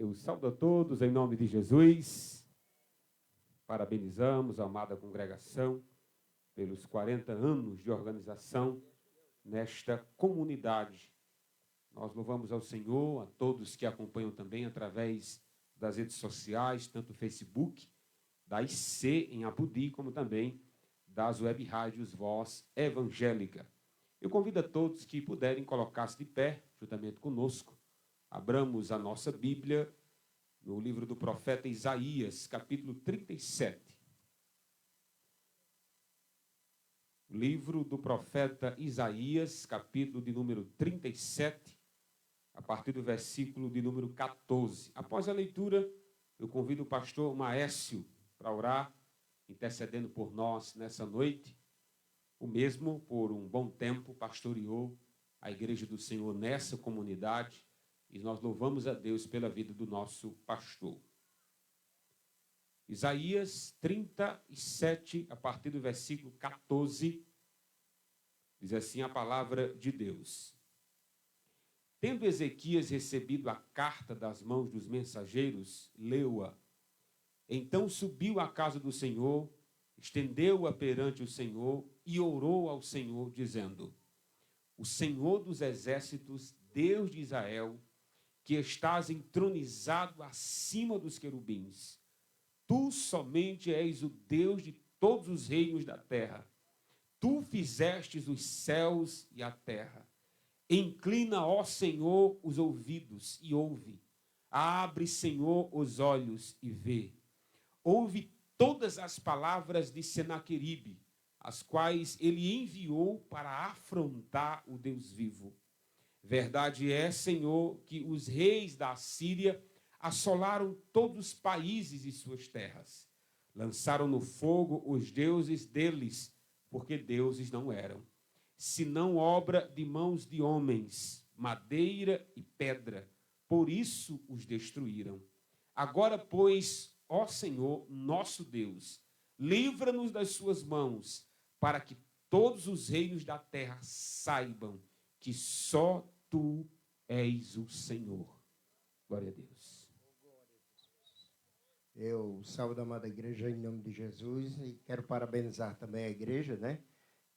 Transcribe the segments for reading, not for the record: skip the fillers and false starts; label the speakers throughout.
Speaker 1: Eu saúdo a todos em nome de Jesus. Parabenizamos a amada congregação pelos 40 anos de organização nesta comunidade. Nós louvamos ao Senhor, a todos que acompanham também através das redes sociais, tanto o Facebook, da IC em Apodi, como também das web rádios Voz Evangélica. Eu convido a todos que puderem colocar-se de pé, juntamente conosco. Abramos a nossa Bíblia no livro do profeta Isaías, capítulo 37. Livro do profeta Isaías, capítulo de número 37, a partir do versículo de número 14. Após a leitura, eu convido o pastor Maécio para orar, intercedendo por nós nessa noite. O mesmo, por um bom tempo, pastoreou a Igreja do Senhor nessa comunidade. E nós louvamos a Deus pela vida do nosso pastor. Isaías 37, a partir do versículo 14, diz assim a palavra de Deus. Tendo Ezequias recebido a carta das mãos dos mensageiros, leu-a. Então subiu à casa do Senhor, estendeu-a perante o Senhor e orou ao Senhor, dizendo: O Senhor dos exércitos, Deus de Israel, que estás entronizado acima dos querubins. Tu somente és o Deus de todos os reinos da terra. Tu fizestes os céus e a terra. Inclina, ó Senhor, os ouvidos e ouve. Abre, Senhor, os olhos e vê. Ouve todas as palavras de Senaqueribe, as quais ele enviou para afrontar o Deus vivo. Verdade é, Senhor, que os reis da Assíria assolaram todos os países e suas terras. Lançaram no fogo os deuses deles, porque deuses não eram, senão obra de mãos de homens, madeira e pedra. Por isso os destruíram. Agora, pois, ó Senhor, nosso Deus, livra-nos das suas mãos, para que todos os reinos da terra saibam que só tu és o Senhor. Glória a Deus.
Speaker 2: Eu saúdo a amada igreja em nome de Jesus e quero parabenizar também a igreja, né?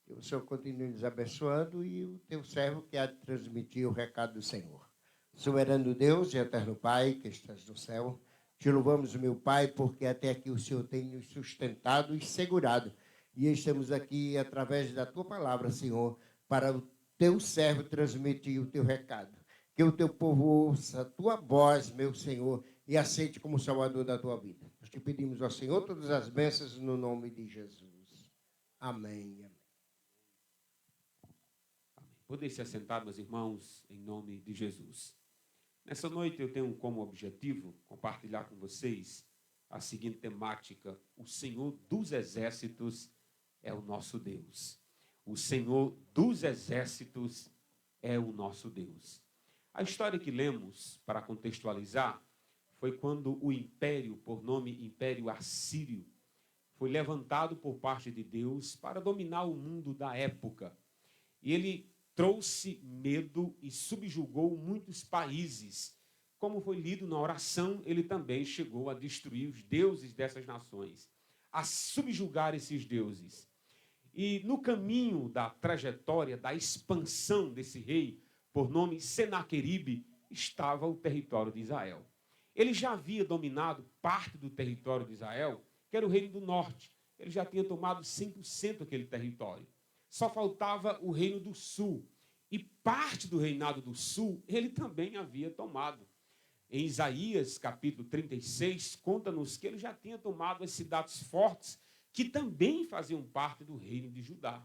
Speaker 2: Que o Senhor continue nos abençoando e o teu servo que há de transmitir o recado do Senhor. Soberano Deus e eterno Pai que estás no céu, te louvamos, meu Pai, porque até aqui o Senhor tem nos sustentado e segurado. E estamos aqui através da tua palavra, Senhor, para o teu servo transmitir o teu recado. Que o teu povo ouça a tua voz, meu Senhor, e aceite como salvador da tua vida. Nós te pedimos ao Senhor todas as bênçãos no nome de Jesus. Amém.
Speaker 1: Amém. Podem se assentar, meus irmãos, em nome de Jesus. Nessa noite eu tenho como objetivo compartilhar com vocês a seguinte temática: o Senhor dos exércitos é o nosso Deus. O Senhor dos exércitos é o nosso Deus. A história que lemos, para contextualizar, foi quando o império, por nome Império Assírio, foi levantado por parte de Deus para dominar o mundo da época. E ele trouxe medo e subjugou muitos países. Como foi lido na oração, ele também chegou a destruir os deuses dessas nações, a subjugar esses deuses. E no caminho da trajetória, da expansão desse rei, por nome Senaqueribe, estava o território de Israel. Ele já havia dominado parte do território de Israel, que era o reino do norte. Ele já tinha tomado 100% daquele território. Só faltava o reino do sul. E parte do reinado do sul, ele também havia tomado. Em Isaías, capítulo 36, conta-nos que ele já tinha tomado as cidades fortes, que também faziam parte do reino de Judá.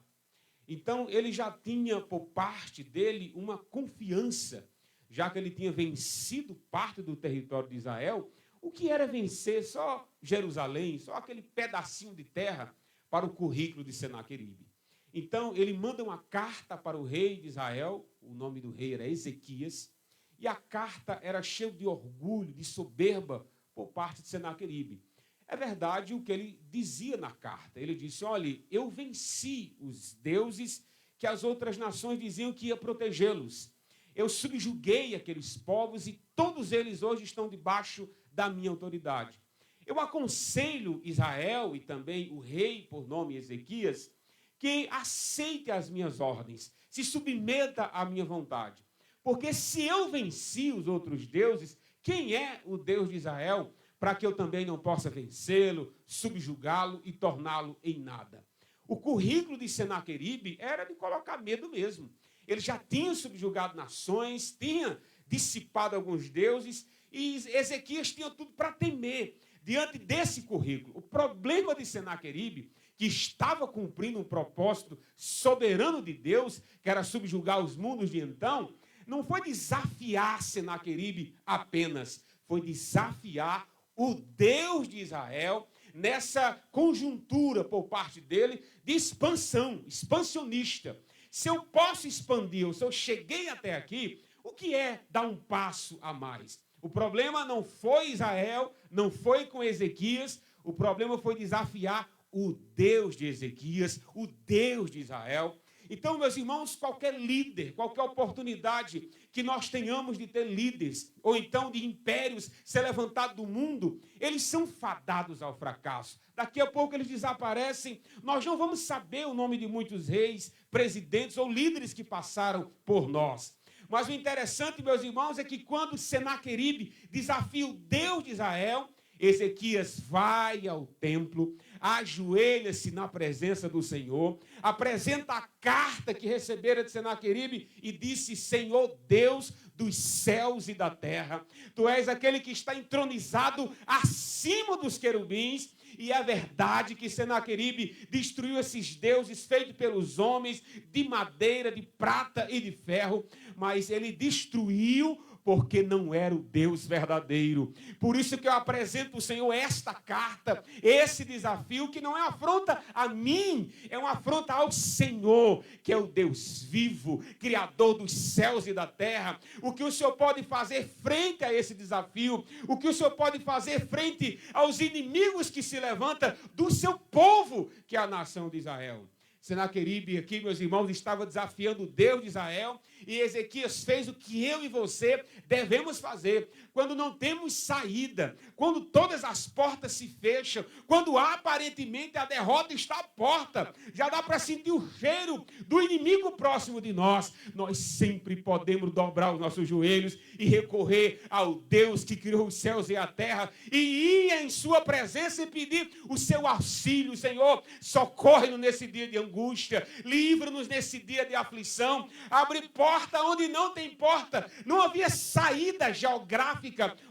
Speaker 1: Então, ele já tinha, por parte dele, uma confiança, já que ele tinha vencido parte do território de Israel. O que era vencer só Jerusalém, só aquele pedacinho de terra para o currículo de Senaqueribe? Então, ele manda uma carta para o rei de Israel, o nome do rei era Ezequias, e a carta era cheia de orgulho, de soberba, por parte de Senaqueribe. É verdade o que ele dizia na carta. Ele disse: olha, eu venci os deuses que as outras nações diziam que ia protegê-los. eu subjuguei aqueles povos e todos eles hoje estão debaixo da minha autoridade. Eu aconselho Israel e também o rei, por nome Ezequias, que aceite as minhas ordens, se submeta à minha vontade. Porque se eu venci os outros deuses, quem é o Deus de Israel para que eu também não possa vencê-lo, subjugá-lo e torná-lo em nada? O currículo de Senaqueribe era de colocar medo mesmo. Ele já tinha subjugado nações, tinha dissipado alguns deuses, e Ezequias tinha tudo para temer diante desse currículo. O problema de Senaqueribe, que estava cumprindo um propósito soberano de Deus, que era subjugar os mundos de então, não foi desafiar Senaqueribe apenas, foi desafiar o Deus de Israel nessa conjuntura por parte dele de expansão, expansionista. Se eu posso expandir, se eu cheguei até aqui, o que é dar um passo a mais? O problema não foi Israel, não foi com Ezequias, o problema foi desafiar o Deus de Ezequias, o Deus de Israel. Então, meus irmãos, qualquer líder, qualquer oportunidade que nós tenhamos de ter líderes, ou então de impérios ser levantados do mundo, eles são fadados ao fracasso. Daqui a pouco eles desaparecem, nós não vamos saber o nome de muitos reis, presidentes ou líderes que passaram por nós. Mas o interessante, meus irmãos, é que quando Senaqueribe desafia o Deus de Israel, Ezequias vai ao templo, ajoelha-se na presença do Senhor, apresenta a carta que recebera de Senaqueribe e disse: Senhor Deus dos céus e da terra, tu és aquele que está entronizado acima dos querubins. E é verdade que Senaqueribe destruiu esses deuses feitos pelos homens de madeira, de prata e de ferro, mas ele destruiu porque não era o Deus verdadeiro. Por isso que eu apresento ao Senhor esta carta, esse desafio, que não é uma afronta a mim, é uma afronta ao Senhor, que é o Deus vivo, Criador dos céus e da terra. O que o Senhor pode fazer frente a esse desafio, o que o Senhor pode fazer frente aos inimigos que se levantam do seu povo, que é a nação de Israel. Senaqueribe aqui, meus irmãos, estava desafiando o Deus de Israel, e Ezequias fez o que eu e você devemos fazer quando não temos saída, quando todas as portas se fecham, quando aparentemente a derrota está à porta, já dá para sentir o cheiro do inimigo próximo de nós. Nós sempre podemos dobrar os nossos joelhos e recorrer ao Deus que criou os céus e a terra e ir em sua presença e pedir o seu auxílio. Senhor, socorre-nos nesse dia de angústia, livra-nos nesse dia de aflição, abre porta onde não tem porta. Não havia saída geográfica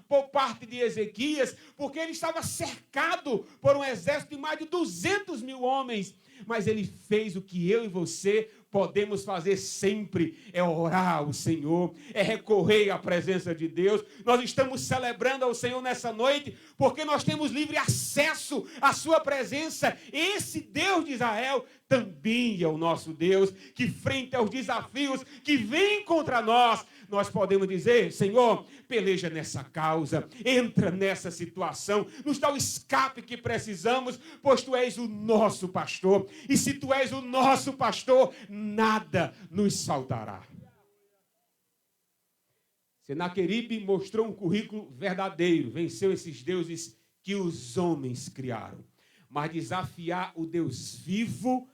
Speaker 1: por parte de Ezequias, porque ele estava cercado por um exército de mais de 200 mil homens, mas ele fez o que eu e você podemos fazer sempre, é orar ao Senhor, é recorrer à presença de Deus. Nós estamos celebrando ao Senhor nessa noite, porque nós temos livre acesso à sua presença. Esse Deus de Israel também é o nosso Deus, que frente aos desafios que vêm contra nós, nós podemos dizer: Senhor, peleja nessa causa, entra nessa situação, nos dá o escape que precisamos, pois Tu és o nosso pastor, e se Tu és o nosso pastor, nada nos faltará. Senaqueribe mostrou um currículo verdadeiro, venceu esses deuses que os homens criaram, mas desafiar o Deus vivo,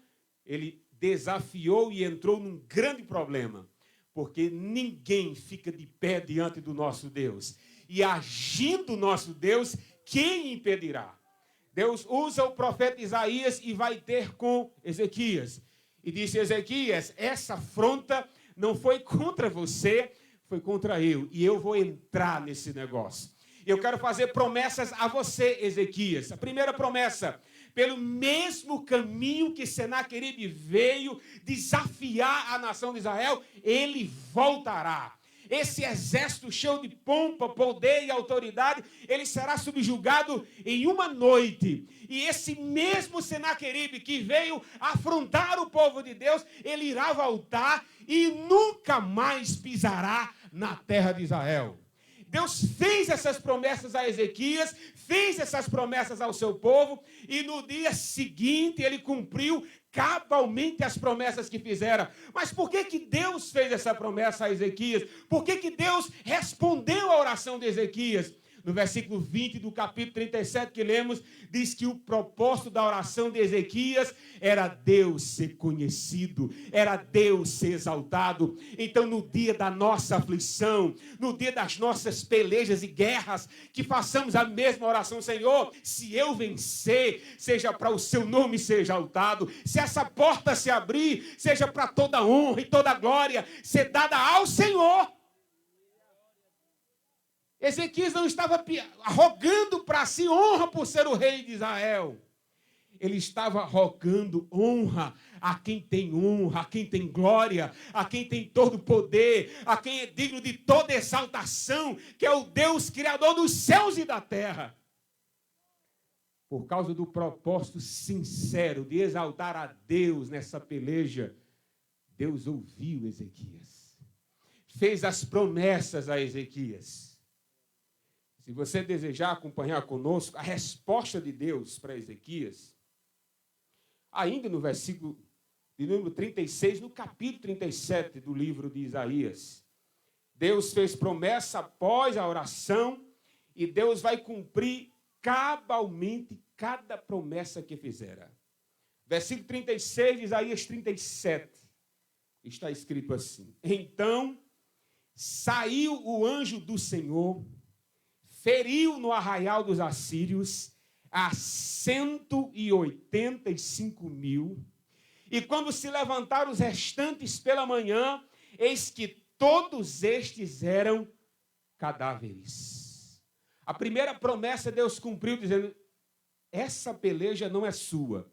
Speaker 1: ele desafiou e entrou num grande problema, porque ninguém fica de pé diante do nosso Deus. E agindo o nosso Deus, quem impedirá? Deus usa o profeta Isaías e vai ter com Ezequias. E disse: Ezequias, essa afronta não foi contra você, foi contra eu. E eu vou entrar nesse negócio. Eu quero fazer promessas a você, Ezequias. A primeira promessa: pelo mesmo caminho que Senaqueribe veio desafiar a nação de Israel, ele voltará. Esse exército cheio de pompa, poder e autoridade, ele será subjugado em uma noite. E esse mesmo Senaqueribe que veio afrontar o povo de Deus, ele irá voltar e nunca mais pisará na terra de Israel. Deus fez essas promessas a Ezequias, fez essas promessas ao seu povo, e no dia seguinte ele cumpriu cabalmente as promessas que fizera. Mas por que Deus fez essa promessa a Ezequias? Por que Deus respondeu à oração de Ezequias? No versículo 20 do capítulo 37 que lemos, diz que o propósito da oração de Ezequias era Deus ser conhecido, era Deus ser exaltado. Então, no dia da nossa aflição, no dia das nossas pelejas e guerras, que façamos a mesma oração: Senhor, se eu vencer, seja para o seu nome ser exaltado, se essa porta se abrir, seja para toda honra e toda glória ser dada ao Senhor. Ezequias não estava rogando para si honra por ser o rei de Israel. Ele estava rogando honra a quem tem honra, a quem tem glória, a quem tem todo poder, a quem é digno de toda exaltação, que é o Deus Criador dos céus e da terra. Por causa do propósito sincero de exaltar a Deus nessa peleja, Deus ouviu Ezequias, fez as promessas a Ezequias. Se você desejar acompanhar conosco a resposta de Deus para Ezequias, ainda no versículo de número 36, no capítulo 37 do livro de Isaías, Deus fez promessa após a oração e Deus vai cumprir cabalmente cada promessa que fizera. Versículo 36 de Isaías 37, está escrito assim: Então saiu o anjo do Senhor, feriu no arraial dos assírios a 185.000. E quando se levantaram os restantes pela manhã, eis que todos estes eram cadáveres. A primeira promessa Deus cumpriu, dizendo: essa peleja não é sua.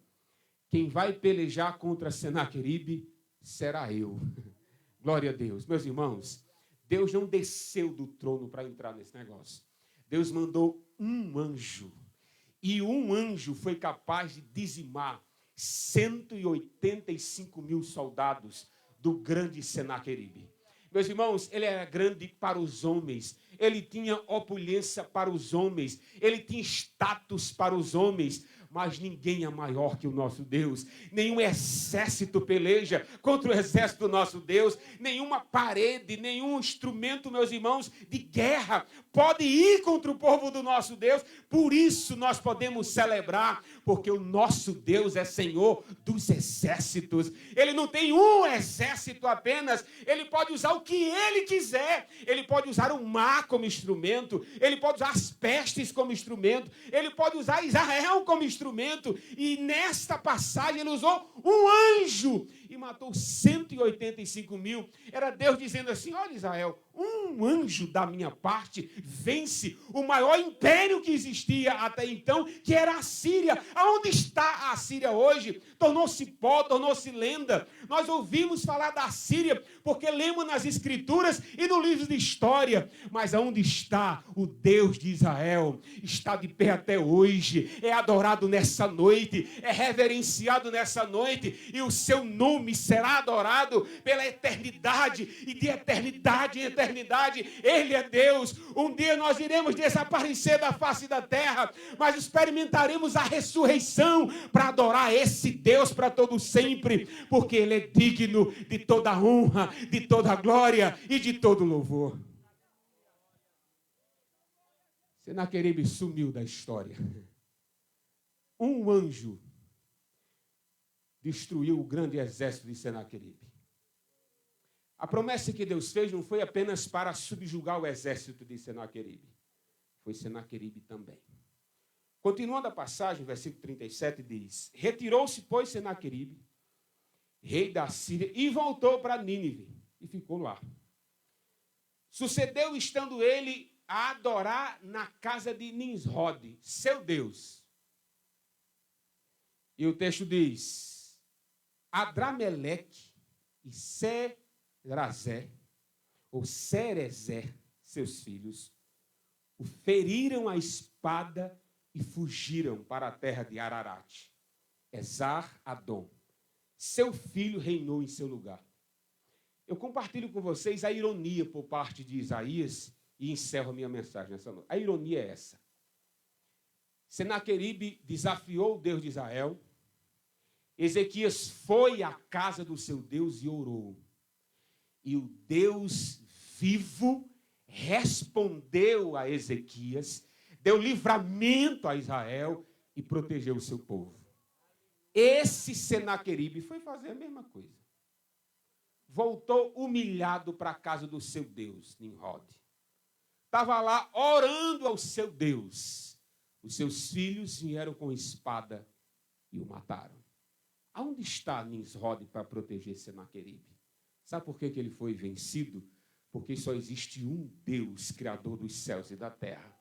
Speaker 1: Quem vai pelejar contra Senaqueribe será eu. Glória a Deus. Meus irmãos, Deus não desceu do trono para entrar nesse negócio. Deus mandou um anjo, e um anjo foi capaz de dizimar 185.000 soldados do grande Senaqueribe. Meus irmãos, ele era grande para os homens, ele tinha opulência para os homens, ele tinha status para os homens, mas ninguém é maior que o nosso Deus. Nenhum exército peleja contra o exército do nosso Deus. Nenhuma parede, nenhum instrumento, meus irmãos, de guerra pode ir contra o povo do nosso Deus. Por isso nós podemos celebrar, porque o nosso Deus é Senhor dos exércitos. Ele não tem um exército apenas. Ele pode usar o que ele quiser. Ele pode usar o mar como instrumento. Ele pode usar as pestes como instrumento. Ele pode usar Israel como instrumento. E nesta passagem ele usou um anjo e matou 185.000. Era Deus dizendo assim: olha, Israel, um anjo da minha parte vence o maior império que existia até então, que era a Síria. Aonde está a Síria hoje? Tornou-se pó, tornou-se lenda. Nós ouvimos falar da Síria porque lemos nas Escrituras e no livro de história. Mas aonde está o Deus de Israel? Está de pé até hoje, é adorado nessa noite, é reverenciado nessa noite, e o seu nome será adorado pela eternidade, e de eternidade em eternidade. Ele é Deus. Um dia nós iremos desaparecer da face da terra, mas experimentaremos a ressurreição para adorar esse Deus para todo sempre, porque Ele é digno de toda honra, de toda glória e de todo louvor. Senaqueribe sumiu da história. Um anjo destruiu o grande exército de Senaqueribe. A promessa que Deus fez não foi apenas para subjugar o exército de Senaqueribe. Foi Senaqueribe também. Continuando a passagem, versículo 37 diz: Retirou-se, pois, Senaqueribe, rei da Síria, e voltou para Nínive, e ficou lá. Sucedeu, estando ele a adorar na casa de Nimrod, seu Deus. E o texto diz: Adrameleque e Cerazé, ou Cerezé, seus filhos, o feriram a espada e fugiram para a terra de Ararat. Esar-Adom, seu filho, reinou em seu lugar. Eu compartilho com vocês a ironia por parte de Isaías e encerro a minha mensagem nessa noite. A ironia é essa. Senaqueribe desafiou o Deus de Israel. Ezequias foi à casa do seu Deus e orou. E o Deus vivo respondeu a Ezequias, deu livramento a Israel e protegeu o seu povo. Esse Senaqueribe foi fazer a mesma coisa. Voltou humilhado para a casa do seu Deus, Nimrod. Estava lá orando ao seu Deus. Os seus filhos vieram com espada e o mataram. Aonde está Nimrod para proteger Senaqueribe? Sabe por que ele foi vencido? Porque só existe um Deus, criador dos céus e da terra.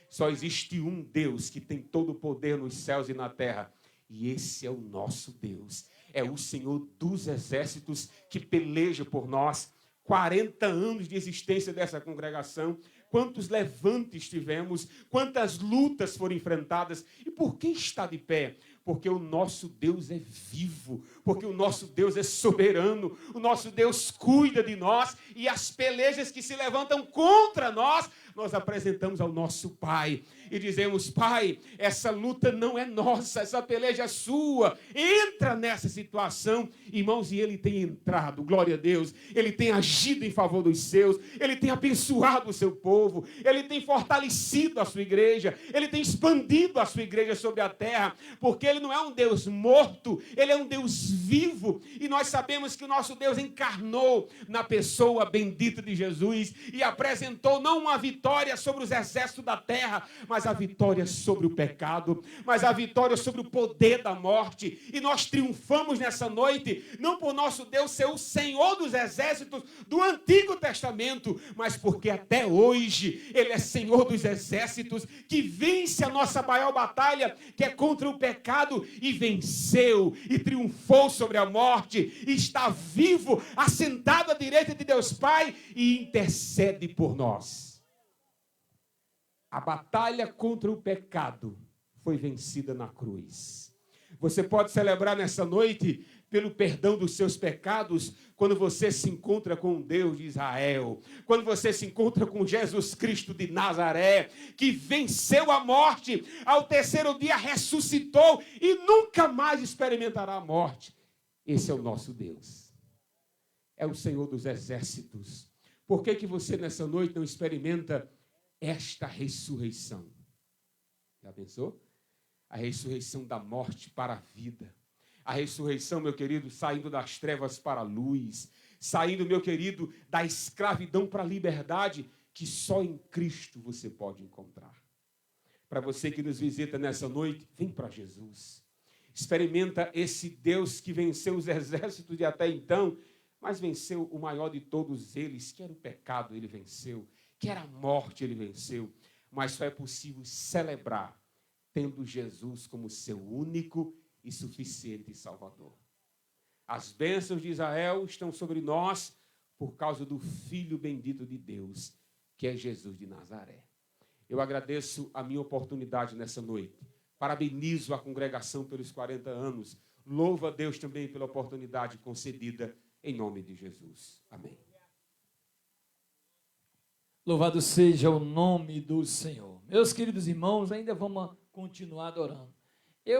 Speaker 1: Só existe um Deus que tem todo o poder nos céus e na terra. E esse é o nosso Deus. É o Senhor dos exércitos que peleja por nós. 40 anos de existência dessa congregação. Quantos levantes tivemos, quantas lutas foram enfrentadas. E por que está de pé? Porque o nosso Deus é vivo, porque o nosso Deus é soberano, o nosso Deus cuida de nós e as pelejas que se levantam contra nós, nós apresentamos ao nosso Pai e dizemos: Pai, essa luta não é nossa, essa peleja é sua, entra nessa situação, irmãos, e Ele tem entrado, glória a Deus, Ele tem agido em favor dos seus, Ele tem abençoado o seu povo, Ele tem fortalecido a sua igreja, Ele tem expandido a sua igreja sobre a terra, porque Ele não é um Deus morto, Ele é um Deus vivo, e nós sabemos que o nosso Deus encarnou na pessoa bendita de Jesus e apresentou não uma vitória sobre os exércitos da terra, mas a vitória sobre o pecado, mas a vitória sobre o poder da morte. E nós triunfamos nessa noite, não por nosso Deus ser o Senhor dos exércitos do Antigo Testamento, mas porque até hoje Ele é Senhor dos exércitos, que vence a nossa maior batalha, que é contra o pecado, e venceu, e triunfou sobre a morte, e está vivo, assentado à direita de Deus Pai, e intercede por nós. A batalha contra o pecado foi vencida na cruz. Você pode celebrar nessa noite pelo perdão dos seus pecados quando você se encontra com o Deus de Israel, quando você se encontra com Jesus Cristo de Nazaré, que venceu a morte, ao terceiro dia ressuscitou e nunca mais experimentará a morte. Esse é o nosso Deus. É o Senhor dos exércitos. Por que você nessa noite não experimenta esta ressurreição? Já pensou? A ressurreição da morte para a vida. A ressurreição, meu querido, saindo das trevas para a luz. Saindo, meu querido, da escravidão para a liberdade, que só em Cristo você pode encontrar. Para você que nos visita nessa noite, vem para Jesus. Experimenta esse Deus que venceu os exércitos de até então, mas venceu o maior de todos eles, que era o pecado, ele venceu. Que era a morte, ele venceu. Mas só é possível celebrar tendo Jesus como seu único e suficiente Salvador. As bênçãos de Israel estão sobre nós por causa do Filho bendito de Deus, que é Jesus de Nazaré. Eu agradeço a minha oportunidade nessa noite. Parabenizo a congregação pelos 40 anos. Louvo a Deus também pela oportunidade concedida em nome de Jesus. Amém.
Speaker 3: Louvado seja o nome do Senhor. Meus queridos irmãos, ainda vamos continuar adorando.